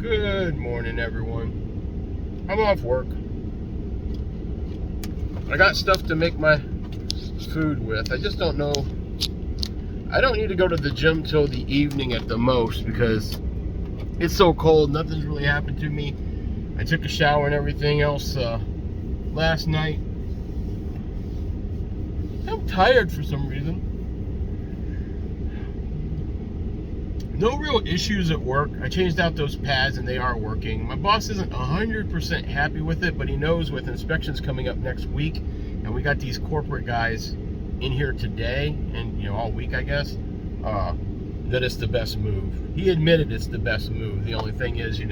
Good morning, everyone. I'm off work. I got stuff to make my food with. I just don't know. I don't need to go to the gym till the evening at the most because it's so cold. Nothing's really happened to me. I took a shower and everything else last night. I'm tired for some reason. No real issues at work. I changed out those pads and they are working. My boss isn't 100% happy with it, but he knows with inspections coming up next week, and we got these corporate guys in here today and all week, I guess, that it's the best move. He admitted it's the best move. The only thing is, he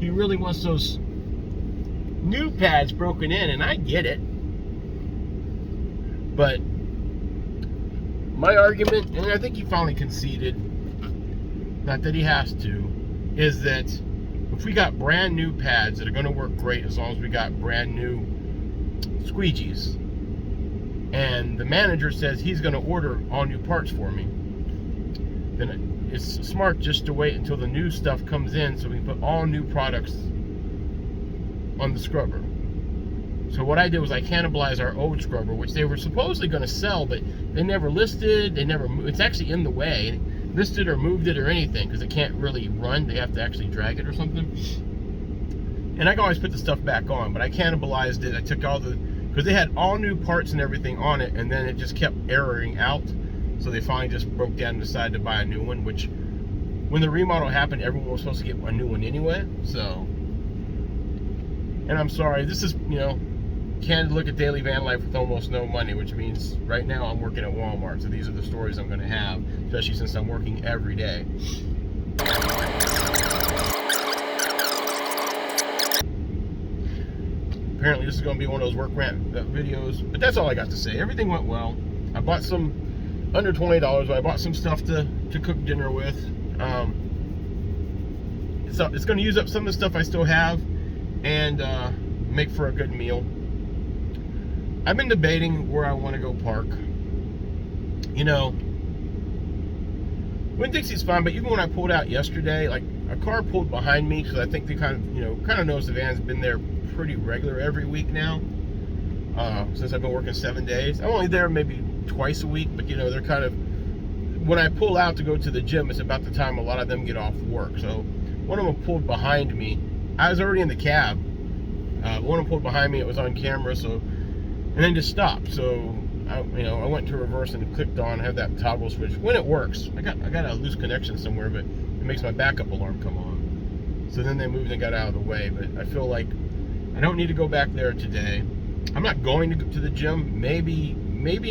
really wants those new pads broken in, and I get it. But my argument, and I think he finally conceded, not that he has to, is that if we got brand new pads that are going to work great as long as we got brand new squeegees, and the manager says he's going to order all new parts for me, then it's smart just to wait until the new stuff comes in so we can put all new products on the scrubber. So what I did was I cannibalized our old scrubber, which they were supposedly going to sell, but they never listed, it's actually in the way, listed or moved it or anything, because it can't really run. They have to actually drag it or something. And I can always put the stuff back on, but I cannibalized it. I took all because they had all new parts and everything on it, and then it just kept erroring out. So they finally just broke down and decided to buy a new one, which when the remodel happened, everyone was supposed to get a new one anyway. So, and I'm sorry, this is, can't look at daily van life with almost no money, which means right now I'm working at Walmart, so these are the stories I'm going to have, especially since I'm working every day. Apparently this is going to be one of those work rant videos, but that's all I got to say. Everything went well. I bought some under $20, but I bought some stuff to cook dinner with. So it's going to use up some of the stuff I still have and make for a good meal. I've been debating where I want to go park. Winn-Dixie's fine, but even when I pulled out yesterday, like a car pulled behind me because I think they kind of knows the van's been there pretty regular every week now, since I've been working 7 days. I'm only there maybe twice a week, but they're kind of, when I pull out to go to the gym, it's about the time a lot of them get off work. So one of them pulled behind me. I was already in the cab. One of them pulled behind me. It was on camera, and then just stopped. So I went to reverse and clicked on, have that toggle switch. When it works, I got a loose connection somewhere, but it makes my backup alarm come on. So then they moved and got out of the way. But I feel like I don't need to go back there today. I'm not going to go to the gym. Maybe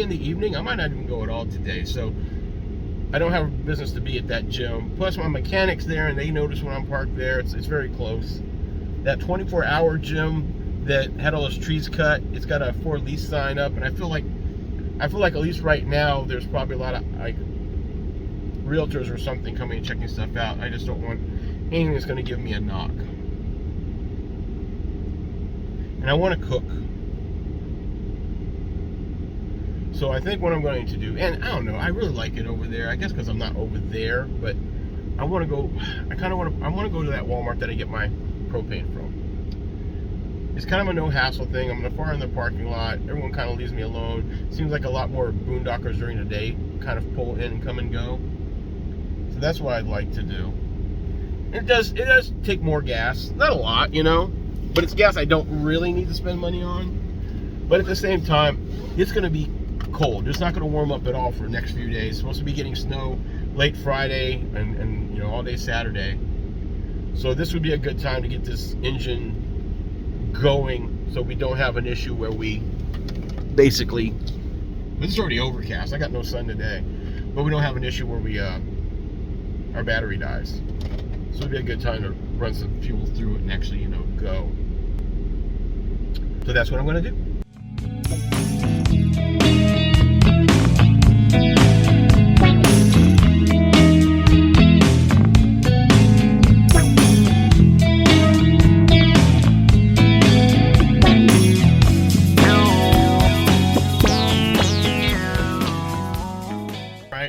in the evening. I might not even go at all today. So I don't have business to be at that gym. Plus my mechanic's there, and they notice when I'm parked there. It's very close. That 24-hour gym that had all those trees cut, it's got a for lease sign up, and I feel like at least right now there's probably a lot of like realtors or something coming and checking stuff out. I just don't want anything that's going to give me a knock. And I want to cook. So I think what I'm going to do, and I don't know, I really like it over there. I guess because I'm not over there, but I want to go. I want to go to that Walmart that I get my propane from. It's kind of a no hassle thing. I'm gonna fire in the parking lot. Everyone kind of leaves me alone. Seems like a lot more boondockers during the day kind of pull in and come and go. So that's what I'd like to do. It does take more gas, not a lot, but it's gas I don't really need to spend money on. But at the same time, it's gonna be cold. It's not gonna warm up at all for the next few days. It's supposed to be getting snow late Friday and all day Saturday. So this would be a good time to get this engine going so we don't have an issue where we basically, this is already overcast, I got no sun today, but we don't have an issue where we our battery dies. So it'd be a good time to run some fuel through it and actually go. So that's what I'm going to do.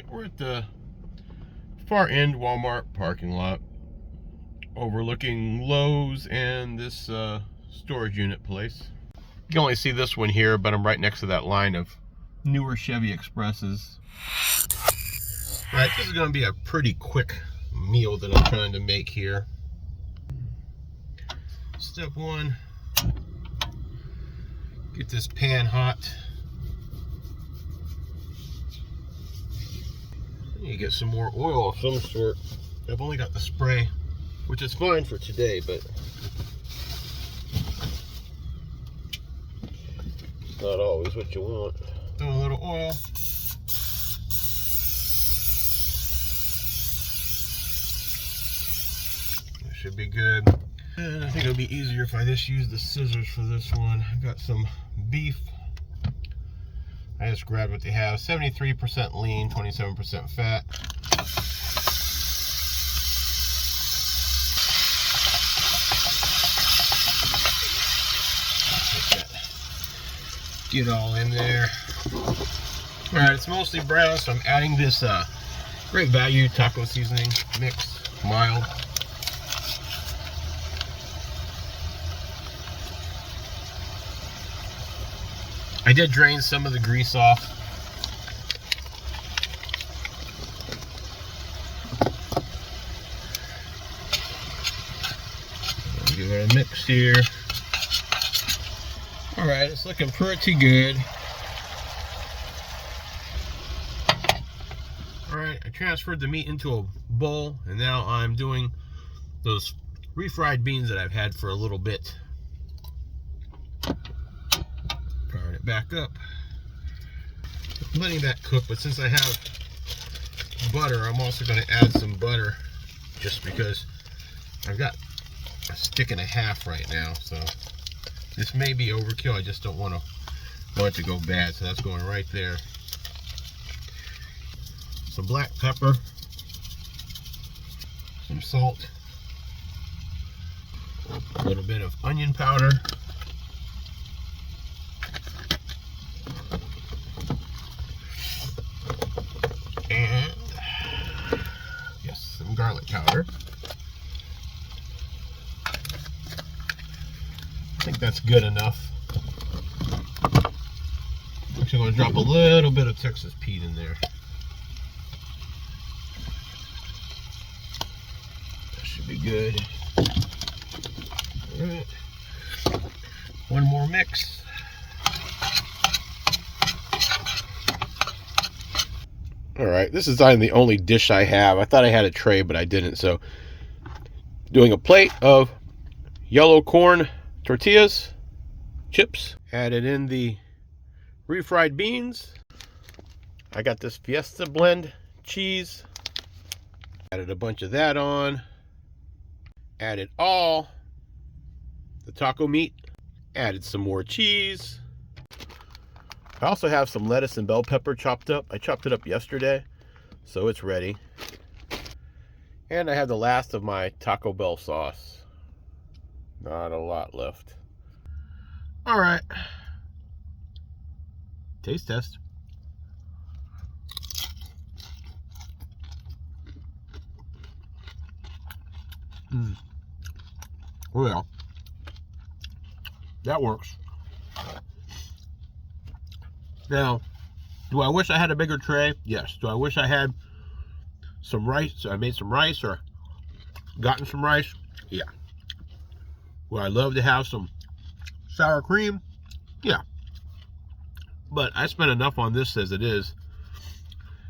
We're at the far end Walmart parking lot. overlooking Lowe's and this storage unit place. You can only see this one here, but I'm right next to that line of newer Chevy Expresses. All right, this is going to be a pretty quick meal that I'm trying to make here. Step one, get this pan hot. You get some more oil of some sort. I've only got the spray, which is fine for today, but it's not always what you want. Throw a little oil. That should be good. And I think it'll be easier if I just use the scissors for this one. I've got some beef. I just grabbed what they have. 73% lean, 27% fat. Get all in there. All right, it's mostly brown, so I'm adding this Great Value taco seasoning mix, mild. I did drain some of the grease off. I'll give it a mix here. All right, it's looking pretty good. All right, I transferred the meat into a bowl, and now I'm doing those refried beans that I've had for a little bit. Powering it back up. I'm letting that cook, but since I have butter, I'm also going to add some butter just because I've got a stick and a half right now, so this may be overkill. I just don't want it to go bad, so that's going right there. Some black pepper, some salt, a little bit of onion powder, and yes, some garlic powder. I think that's good enough. Actually, I'm going to drop a little bit of Texas Pete in there. That should be good. All right. One more mix. All right, this is not the only dish I have. I thought I had a tray, but I didn't. So, doing a plate of yellow corn tortillas, chips. Added in the refried beans. I got this Fiesta blend cheese. Added a bunch of that on. Added all the taco meat. Added some more cheese. I also have some lettuce and bell pepper chopped up. I chopped it up yesterday, so it's ready. And I have the last of my Taco Bell sauce. Not a lot left. All right. Taste test. Oh yeah. That works. Now, do I wish I had a bigger tray? Yes. Do I wish I had some rice? I made some rice or gotten some rice? Yeah. Would I love to have some sour cream? Yeah. But I spent enough on this as it is.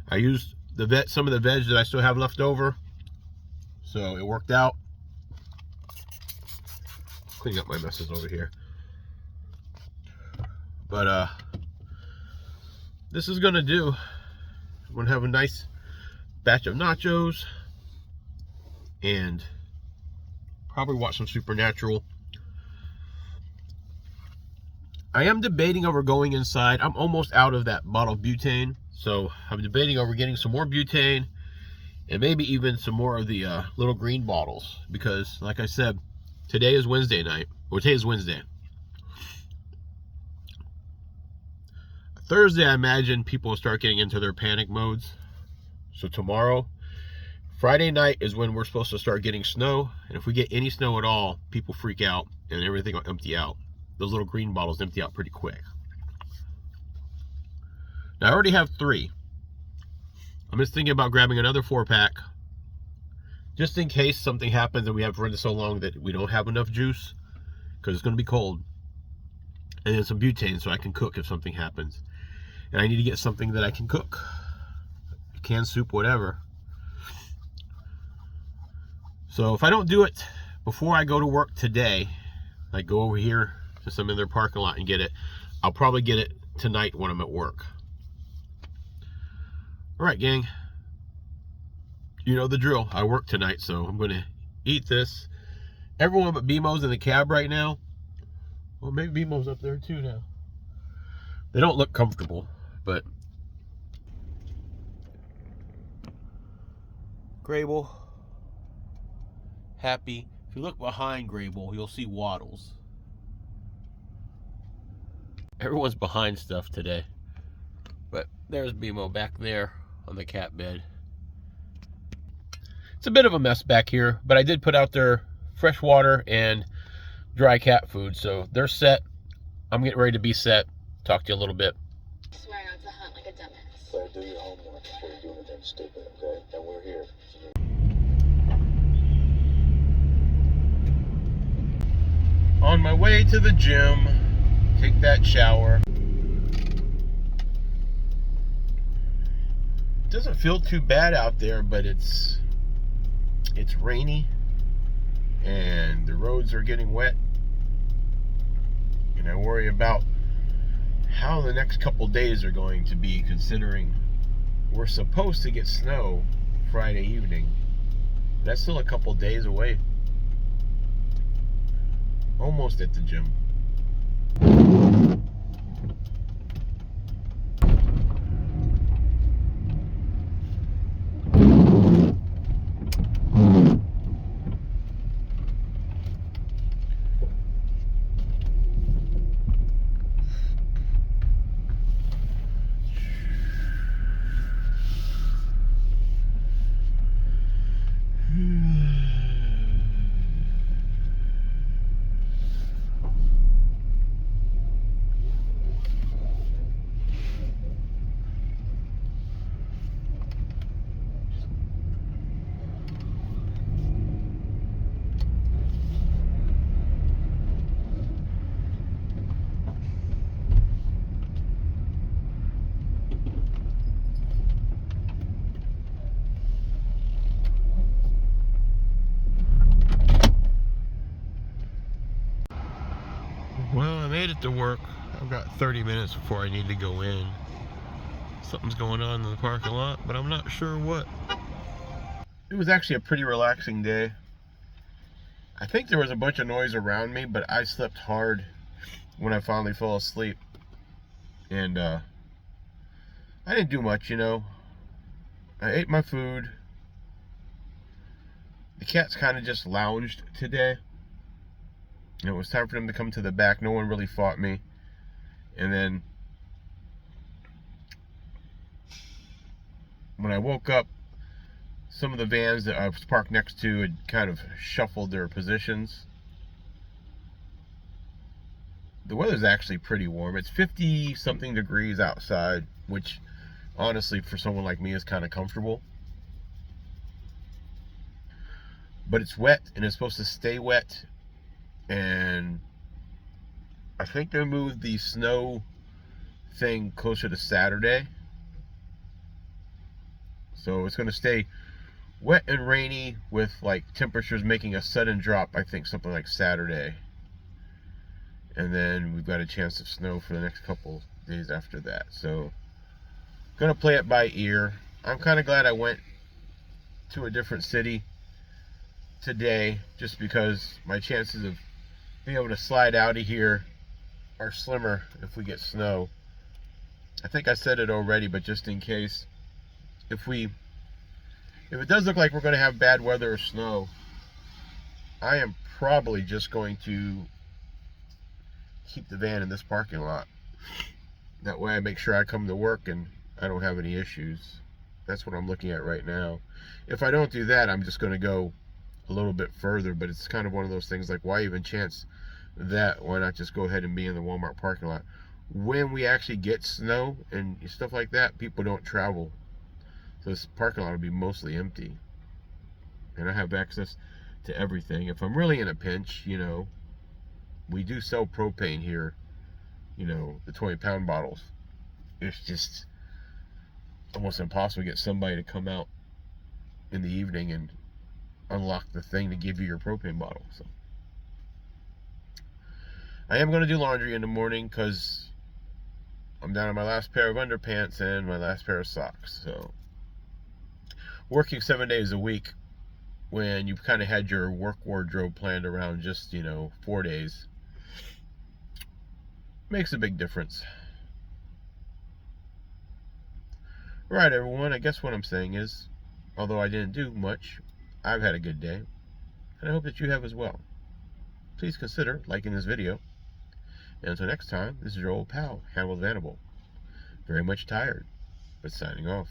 I used some of the veg that I still have left over, so it worked out. Cleaning up my messes over here. But this is gonna do. I'm gonna have a nice batch of nachos and probably watch some Supernatural. I am debating over going inside. I'm almost out of that bottle of butane, so I'm debating over getting some more butane and maybe even some more of the little green bottles, because like I said, today is Wednesday night, or today is Wednesday. Thursday, I imagine people will start getting into their panic modes. So tomorrow, Friday night is when we're supposed to start getting snow, and if we get any snow at all, people freak out and everything will empty out. Those little green bottles empty out pretty quick. Now I already have 3. I'm just thinking about grabbing another 4-pack just in case something happens and we have to run it so long that we don't have enough juice, because it's going to be cold. And then some butane so I can cook if something happens. And I need to get something that I can cook. Canned soup, whatever. So if I don't do it before I go to work today, like go over here to some in their parking lot and get it, I'll probably get it tonight when I'm at work. All right, gang. You know the drill. I work tonight, so I'm going to eat this. Everyone but BMO's in the cab right now. Well, maybe BMO's up there too now. They don't look comfortable, but Grable, happy. If you look behind Grable, you'll see Waddles. Everyone's behind stuff today. But there's BMO back there on the cat bed. It's a bit of a mess back here, but I did put out their fresh water and dry cat food, so they're set. I'm getting ready to be set. Talk to you a little bit. Swear not to hunt like a dumbass. Claire, do your homework before you do anything stupid, okay? And we're here. On my way to the gym, take that shower. Doesn't feel too bad out there, but it's rainy and the roads are getting wet, and I worry about how the next couple days are going to be, considering we're supposed to get snow Friday evening. That's still a couple days away. Almost at the gym. Well, I made it to work. I've got 30 minutes before I need to go in. Something's going on in the parking lot, but I'm not sure what. It was actually a pretty relaxing day. I think there was a bunch of noise around me, but I slept hard when I finally fell asleep. And I didn't do much, you know. I ate my food. The cats kind of just lounged today. It was time for them to come to the back. No one really fought me. And then when I woke up, some of the vans that I was parked next to had kind of shuffled their positions. The weather's actually pretty warm. It's 50 something degrees outside, which honestly for someone like me is kind of comfortable. But it's wet, and it's supposed to stay wet. And I think they moved the snow thing closer to Saturday. So it's going to stay wet and rainy with like temperatures making a sudden drop, I think something like Saturday. And then we've got a chance of snow for the next couple days after that. So going to play it by ear. I'm kind of glad I went to a different city today, just because my chances of being able to slide out of here are slimmer if we get snow. I think I said it already, but just in case, if it does look like we're going to have bad weather or snow, I am probably just going to keep the van in this parking lot. That way I make sure I come to work and I don't have any issues. That's what I'm looking at right now. If I don't do that, I'm just going to go a little bit further, but it's kind of one of those things like, why even chance that? Why not just go ahead and be in the Walmart parking lot? When we actually get snow and stuff like that, people don't travel. So this parking lot will be mostly empty. And I have access to everything. If I'm really in a pinch, you know, we do sell propane here, you know, the 20-pound bottles. It's just almost impossible to get somebody to come out in the evening and unlock the thing to give you your propane bottle. So I am going to do laundry in the morning because I'm down to my last pair of underpants and my last pair of socks. So working 7 days a week when you've kind of had your work wardrobe planned around just, you know, 4 days makes a big difference. Right, everyone, I guess what I'm saying is, although I didn't do much, I've had a good day, and I hope that you have as well. Please consider liking this video. And until next time, this is your old pal, Hannibal the Hannibal. Very much tired, but signing off.